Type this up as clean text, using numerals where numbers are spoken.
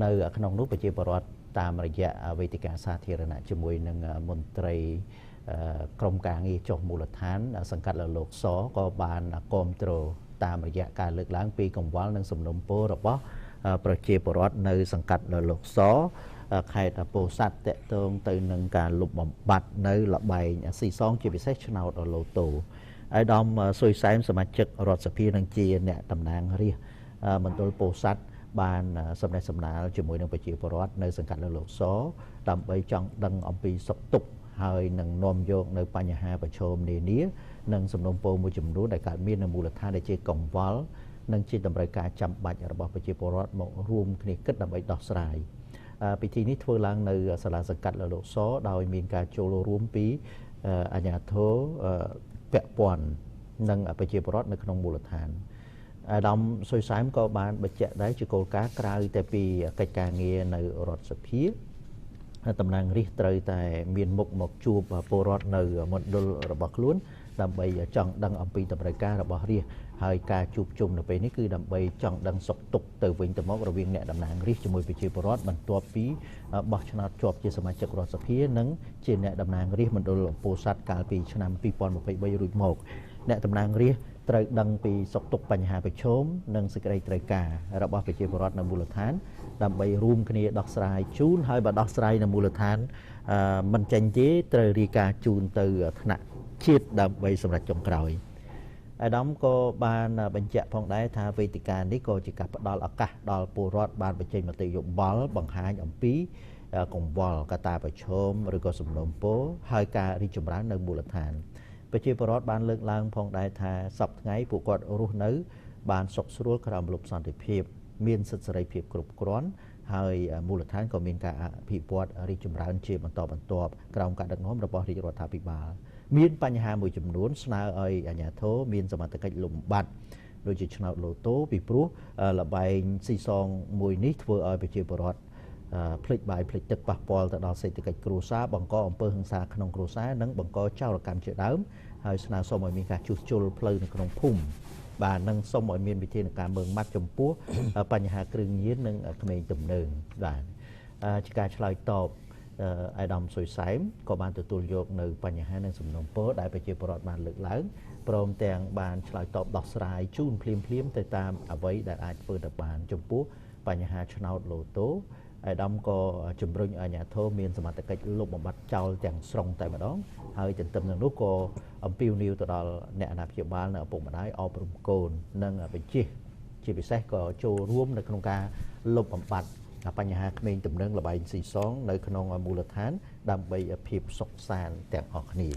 នៅក្នុងនោះប្រជាពលរដ្ឋតាមរយៈវេទិកាសាធារណៈជាមួយនឹងមន្ត្រីក្រមការងារចុះមូលដ្ឋានសង្កាត់លលោកសក៏បានគ្រប់គ្រងតាមរយៈការលើកឡើងពីកង្វល់និងសំណុំពររបស់ប្រជាពលរដ្ឋនៅសង្កាត់លលោកសខេត្តពោធិ៍សាត់តេតងទៅនឹងការលុបបំបាត់នៅលបែងស៊ីសងជាពិសេសឆ្នោតឡូតូអាយដាមសុយសែមសមាជិករដ្ឋសភានឹងជាអ្នកតំណាងរាស្ត្រមណ្ឌលពោធិ៍សាត់បានសម្ដែងសម្ដាលជាមួយនឹងប្រជាពលរដ្ឋនៅសង្កាត់លលោកសដើម្បីចង់ដឹងអំពីសុខទុក្ខហើយនឹងនាំយកនៅបញ្ហាប្រឈមនានានិងសំណុំពរមួយចំនួនដែលកើតមាននៅមូលដ្ឋានដែលជាកង្វល់និងជាតម្រូវការចាំបាច់របស់ប្រជាពលរដ្ឋមករួមគ្នាគិតដើម្បីដោះស្រាយពិធីនេះធ្វើឡើងនៅសាលាសង្កាត់លលោកសដោយមានការចូលរួមពីអាជ្ញាធរពាក់ព័ន្ធនិងប្រជាពលរដ្ឋនៅក្នុងមូលដ្ឋានអាដាមសុយសែមក៏បានបញ្ជាក់ដែរជាគោលការណ៍ក្រៅតែពីកិច្ចការងារនៅរដ្ឋសភាតំណាងរាស្ត្រត្រូវតែមានមុខមកជួបពលរដ្ឋនៅមណ្ឌលរបស់ខ្លួនដើម្បីចង់ដឹងអំពីតម្រូវការរបស់រាស្ត្រហើយការជួបជុំនៅពេលនេះគឺដើម្បីចង់ដឹងសុខទុក្ខទៅវិញទៅមករវាងអ្នកតំណាងរាស្ត្រជាមួយប្រជាពលរដ្ឋបន្ទាប់ពីបោះឆ្នោតជាប់ជាសមាជិករដ្ឋសភានិងជាអ្នកតំណាងរាស្ត្រមណ្ឌលពោធិ៍សាត់កាលពីឆ្នាំ2023រួចមកអ្នកតំណាងរាស្ត្រត្រូវដឹងពីសុខទុក្ខបញ្ហាប្រឈមនិងសេចក្តីត្រូវការរបស់ប្រជាពលរដ្ឋនៅមូលដ្ឋានដើម្បីរួមគ្នាដោះស្រាយជូនហើយបើដោះស្រាយនៅមូលដ្ឋានមិនចេញទេត្រូវរាយការណ៍ជូនទៅថ្នាក់ជាតិដើម្បីសម្រេចចុងក្រោយអាដាមក៏បានបញ្ជាក់ផងដែរថាវេទិកានេះក៏ជាការផ្ដល់ឱកាសដល់ពលរដ្ឋបានបញ្ចេញមតិយោបល់បង្ហាញអំពីកង្វល់កត្តាប្រឈមឬក៏សំណុំពរហើយការរីកចម្រើននៅមូលដ្ឋានប្រជាពលរដ្ឋបានលើកឡើងផងដែរថាសប្តាហ៍ថ្ងៃពួកគាត់រស់នៅបានសុខស្រួលក្រោមលំសន្តិភាពមានសិទ្ធិសេរីភាពគ្រប់គ្រាន់ហើយមូលដ្ឋានក៏មានការអភិវឌ្ឍរីកចម្រើនជាបន្តបន្ទាប់ក្រោមការដឹកនាំរបស់រាជរដ្ឋាភិបាលមានបញ្ហាមួយចំនួនស្នើឲ្យអាជ្ញាធរមានសមត្ថកិច្ចលំបាត់ដូចជាឆ្នោតឡូតូពីព្រោះលបែងស៊ីសងមួយនេះធ្វើឲ្យប្រជាពលរដ្ឋភ្លេចបាយភ្លេចទឹកប៉ះពាល់ទៅដល់សេដ្ឋកិច្ចគ្រួសារបង្កអំពើហិង្សាក្នុងគ្រួសារនិងបង្កចោរកម្មជាដើមហើយស្នើសុំឲ្យមានការជួសជុលផ្លូវនៅក្នុងភូមិបាទនិងសូមឲ្យមានវិធានការមើងម៉ាត់ចំពោះបញ្ហាគ្រឿងញៀននិងក្មេងទំនើងបាទជាការឆ្លើយតបអាដាមសុយសែមក៏បានទទួលយកនៅបញ្ហានិងសំណុំពរដែលប្រជាពលរដ្ឋបានលើកឡើងព្រមទាំងបានឆ្លើយតបដោះស្រាយជូនភ្លាមទៅតាមអ្វីដែលអាចធ្វើទៅបានចំពោះបញ្ហាឆ្នោតឡូតូអាដាមក៏ជំរុញអាជ្ញាធរមានសមត្ថកិច្ចលុបបំបាត់ចោលទាំងស្រុងតែម្ដងហើយទន្ទឹមនឹងនោះក៏អំពាវនាវទៅដល់អ្នកអាណាព្យាបាលនិងឪពុកម្ដាយអប់រំកូននិងបញ្ជាជាពិសេសក៏ចូលរួមនៅក្នុងការលុបបំបាត់បញ្ហាក្មេងទំនើងលបែងស៊ីសងនៅក្នុងមូលដ្ឋានដើម្បីភាពសុខសាន្តទាំងអស់គ្នា